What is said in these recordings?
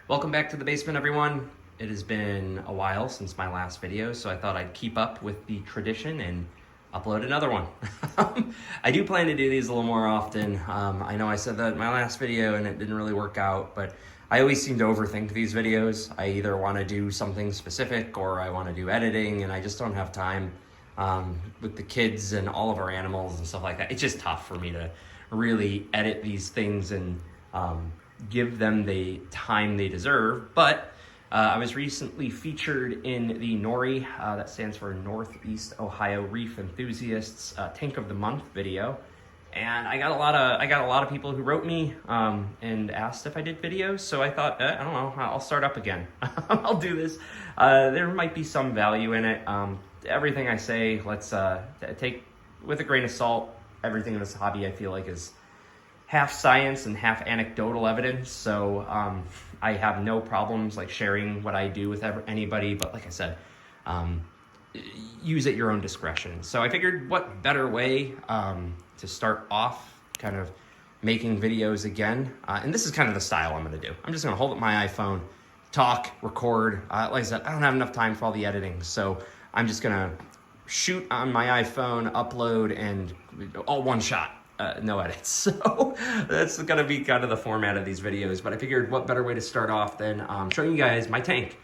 Welcome back to the basement, everyone. It has been a while since my last video, so I thought I'd keep up with the tradition and upload another one. I do plan to do these a little more often. I know I said that in my last video and it didn't really work out, but I always seem to overthink these videos. I either want to do something specific or I want to do editing, and I just don't have time with the kids and all of our animals and stuff like that. It's just tough for me to really edit these things and give them the time they deserve. But I was recently featured in the NORE, that stands for Northeast Ohio Reef Enthusiasts Tank of the Month video, and I got a lot of people who wrote me and asked if I did videos. So I thought, I don't know, I'll start up again. I'll do this. There might be some value in it. Everything I say, let's take with a grain of salt. Everything in this hobby, I feel like, is half science and half anecdotal evidence. So I have no problems like sharing what I do with anybody, but like I said, use at your own discretion. So I figured what better way to start off kind of making videos again. And this is kind of the style I'm gonna do. I'm just gonna hold up my iPhone, talk, record. Like I said, I don't have enough time for all the editing, so I'm just gonna shoot on my iPhone, upload, and all one shot. No edits. So that's gonna be kind of the format of these videos, but I figured what better way to start off than showing you guys my tank.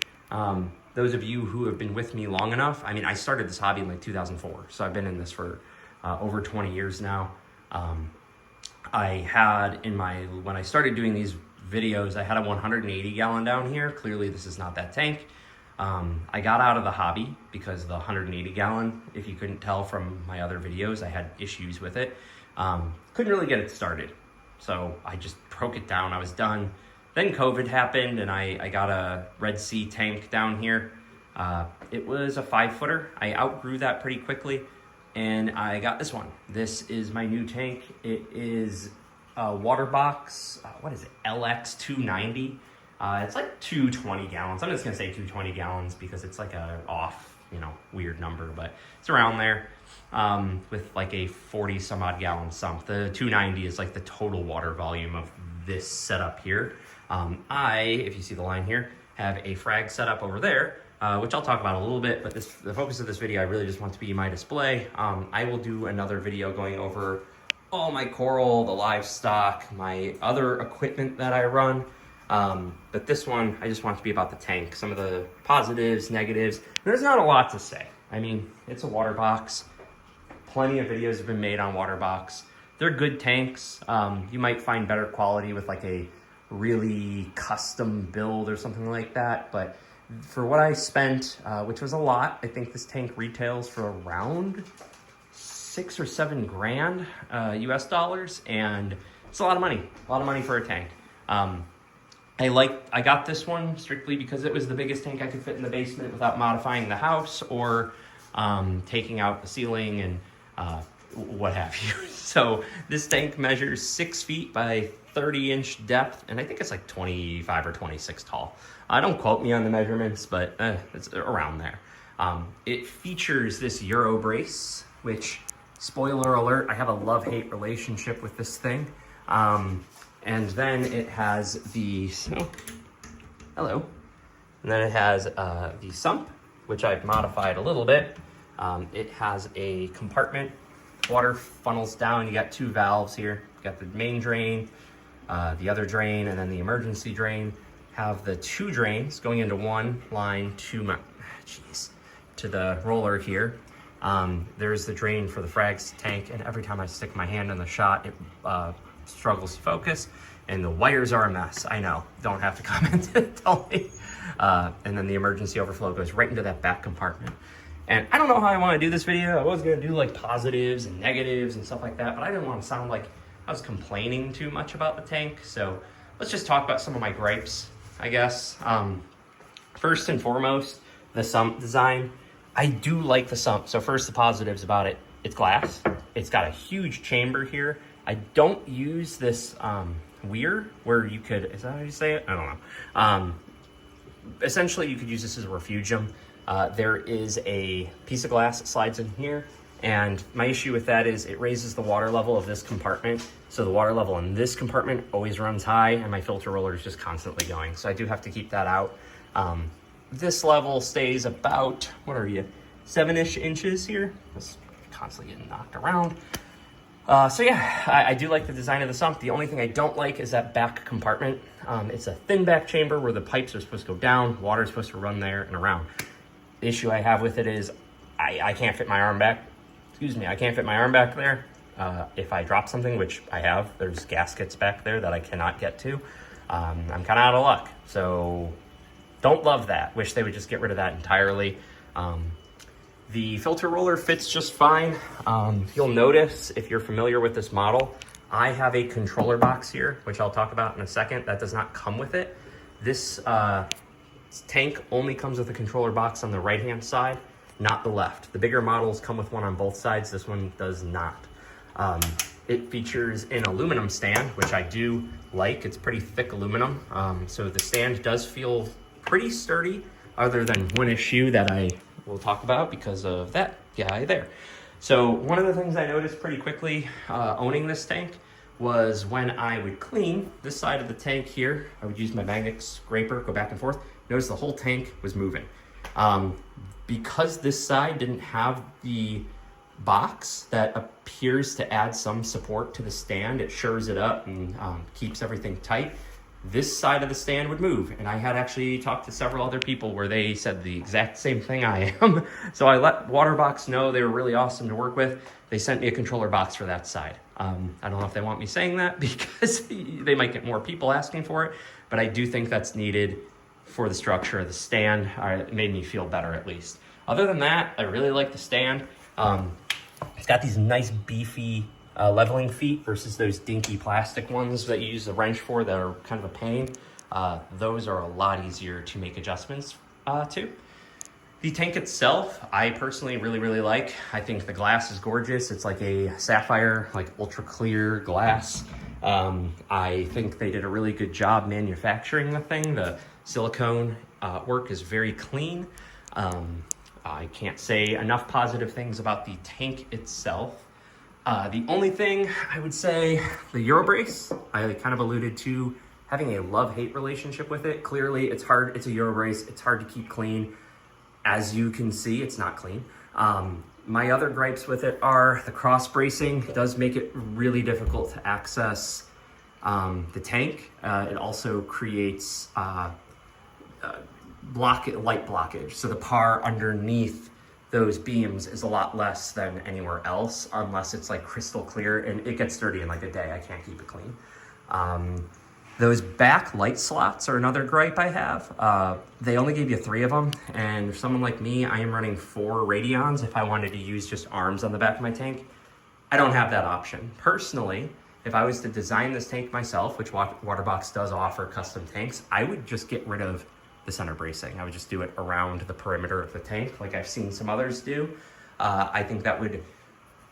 Those of you who have been with me long enough, I mean, I started this hobby in like 2004, so I've been in this for over 20 years now. I had when I started doing these videos, I had a 180 gallon down here. Clearly this is not that tank. I got out of the hobby because the 180 gallon, if you couldn't tell from my other videos, I had issues with it. Couldn't really get it started. So I just broke it down. I was done. Then COVID happened and I got a Red Sea tank down here. It was a 5-footer. I outgrew that pretty quickly and I got this one. This is my new tank. It is a Waterbox, what is it? LX 290. It's like 220 gallons. I'm just gonna say 220 gallons because it's like a off, weird number, but it's around there. With like a 40 some odd gallon sump. The 290 is like the total water volume of this setup here. If you see the line here, have a frag setup over there, which I'll talk about a little bit, but the focus of this video, I really just want to be my display. I will do another video going over all my coral, the livestock, my other equipment that I run. But this one, I just want to be about the tank, some of the positives, negatives. There's not a lot to say. I mean, it's a Waterbox. Plenty of videos have been made on Waterbox. They're good tanks. You might find better quality with like a really custom build or something like that. But for what I spent, which was a lot, I think this tank retails for around 6 or 7 grand US dollars. And it's a lot of money for a tank. I got this one strictly because it was the biggest tank I could fit in the basement without modifying the house or taking out the ceiling and what have you. So this tank measures 6 feet by 30-inch depth, and I think it's like 25 or 26 tall. Don't quote me on the measurements, but it's around there. It features this Euro brace, which, spoiler alert, I have a love-hate relationship with this thing. And then it has the, hello. And then it has the sump, which I've modified a little bit. It has a compartment, water funnels down. You got 2 valves here. You got the main drain, the other drain, and then the emergency drain. Have the 2 drains going into one line to the roller here. There's the drain for the frags tank, and every time I stick my hand in the shot, it struggles to focus, and the wires are a mess. I know, don't have to comment, tell me. And then the emergency overflow goes right into that back compartment. And I don't know how I want to do this video. I was gonna do like positives and negatives and stuff like that, but I didn't want to sound like I was complaining too much about the tank. So let's just talk about some of my gripes, I guess. First and foremost, the sump design. I do like the sump. So first, the positives about it. It's glass. It's got a huge chamber here. I don't use this weir where you could, is that how you say it? I don't know. Essentially, you could use this as a refugium. There is a piece of glass that slides in here, And my issue with that is it raises the water level of this compartment. So the water level in this compartment always runs high and my filter roller is just constantly going. So I do have to keep that out. This level stays about, what are you, 7-ish inches here. It's constantly getting knocked around. So yeah, I do like the design of the sump. The only thing I don't like is that back compartment. It's a thin back chamber where the pipes are supposed to go down, water is supposed to run there and around. The issue I have with it is I can't fit my arm back. Excuse me, I can't fit my arm back there. If I drop something, which I have, there's gaskets back there that I cannot get to. I'm kind of out of luck. So don't love that. Wish they would just get rid of that entirely. The filter roller fits just fine. You'll notice if you're familiar with this model, I have a controller box here, which I'll talk about in a second. That does not come with it. This tank only comes with a controller box on the right-hand side, not the left. The bigger models come with one on both sides. This one does not. It features an aluminum stand, which I do like. It's pretty thick aluminum. So the stand does feel pretty sturdy, other than one issue that I will talk about because of that guy there. So one of the things I noticed pretty quickly owning this tank was when I would clean this side of the tank here, I would use my magnet scraper, go back and forth. Notice the whole tank was moving. Because this side didn't have the box that appears to add some support to the stand, it shores it up and keeps everything tight. This side of the stand would move, and I had actually talked to several other people where they said the exact same thing I am. So I let Waterbox know they were really awesome to work with. They sent me a controller box for that side. I don't know if they want me saying that because they might get more people asking for it, but I do think that's needed for the structure of the stand. It made me feel better at least. Other than that, I really like the stand. It's got these nice beefy leveling feet versus those dinky plastic ones that you use a wrench for that are kind of a pain. Those are a lot easier to make adjustments to. The tank itself, I personally really like. I think the glass is gorgeous. It's like a sapphire, like ultra clear glass. I think they did a really good job manufacturing the thing. The silicone work is very clean. I can't say enough positive things about the tank itself. The only thing I would say, the Eurobrace, I kind of alluded to having a love-hate relationship with it. Clearly, it's hard. It's a Eurobrace. It's hard to keep clean. As you can see, it's not clean. My other gripes with it are the cross bracing does make it really difficult to access the tank. It also creates light blockage. So the par underneath those beams is a lot less than anywhere else, unless it's like crystal clear, and it gets dirty in like a day. I can't keep it clean. Those back light slots are another gripe I have. They only gave you 3 of them, and for someone like me, I am running 4 Radeons if I wanted to use just arms on the back of my tank. I don't have that option. Personally, if I was to design this tank myself, which Waterbox does offer custom tanks, I would just get rid of the center bracing. I would just do it around the perimeter of the tank like I've seen some others do. I think that would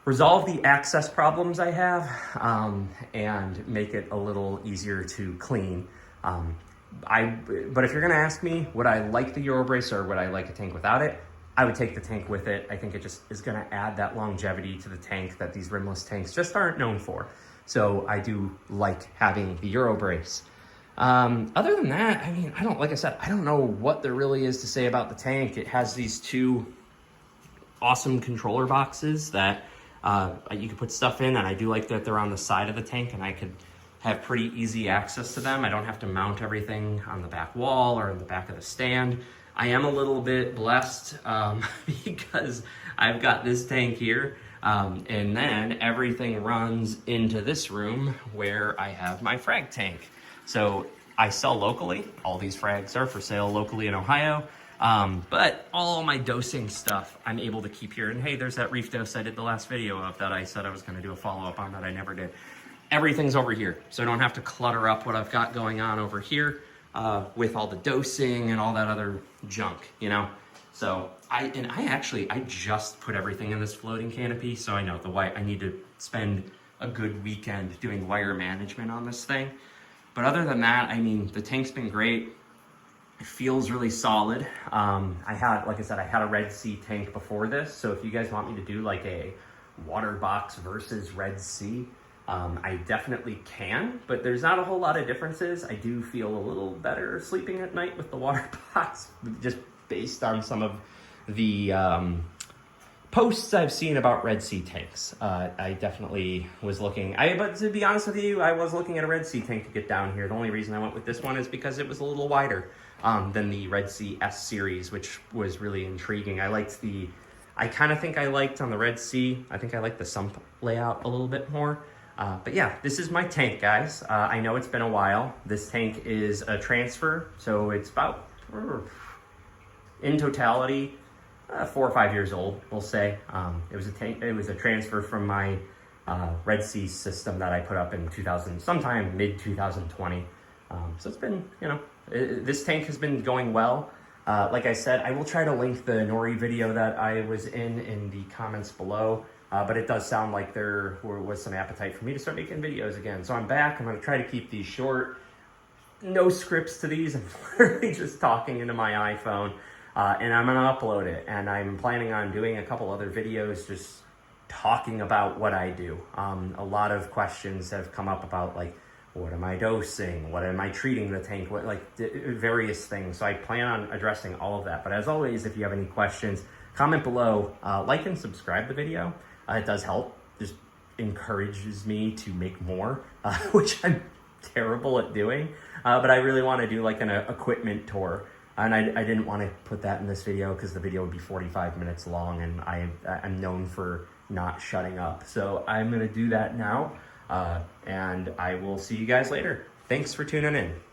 resolve the access problems I have and make it a little easier to clean. But if you're gonna ask me, would I like the Eurobrace or would I like a tank without it? I would take the tank with it. I think it just is gonna add that longevity to the tank that these rimless tanks just aren't known for. So I do like having the Eurobrace. Other than that, I mean, like I said, I don't know what there really is to say about the tank. It has these 2 awesome controller boxes that you can put stuff in, and I do like that they're on the side of the tank and I could have pretty easy access to them. I don't have to mount everything on the back wall or in the back of the stand. I am a little bit blessed because I've got this tank here, and then everything runs into this room where I have my frag tank. So I sell locally. All these frags are for sale locally in Ohio. But all my dosing stuff I'm able to keep here. And hey, there's that reef dose I did the last video of that I said I was gonna do a follow-up on that I never did. Everything's over here. So I don't have to clutter up what I've got going on over here with all the dosing and all that other junk, you know? So I just put everything in this floating canopy. So I know I need to spend a good weekend doing wire management on this thing. But other than that, I mean, the tank's been great. It feels really solid. Like I said, I had a Red Sea tank before this. So if you guys want me to do like a Waterbox versus Red Sea, I definitely can, but there's not a whole lot of differences. I do feel a little better sleeping at night with the Waterbox, just based on some of the posts I've seen about Red Sea tanks. I definitely was looking, but to be honest with you, I was looking at a Red Sea tank to get down here. The only reason I went with this one is because it was a little wider than the Red Sea S series, which was really intriguing. I kind of think I liked on the Red Sea, I think I like the Sump layout a little bit more. But yeah, this is my tank, guys. I know it's been a while. This tank is a transfer, so it's about, in totality, 4 or 5 years old, we'll say. It was a transfer from my Red Sea system that I put up in sometime mid 2020. So it's been, this tank has been going well. Like I said, I will try to link the NORE video that I was in the comments below. But it does sound like there was some appetite for me to start making videos again. So I'm back. I'm going to try to keep these short. No scripts to these. I'm literally just talking into my iPhone. And I'm going to upload it. And I'm planning on doing a couple other videos just talking about what I do. A lot of questions have come up about, like, what am I dosing? What am I treating the tank with? Like, various things. So I plan on addressing all of that. But as always, if you have any questions, comment below. Like and subscribe the video. It does help. Just encourages me to make more, which I'm terrible at doing. But I really want to do like an equipment tour. And I didn't want to put that in this video because the video would be 45 minutes long, and I'm known for not shutting up. So I'm going to do that now, and I will see you guys later. Thanks for tuning in.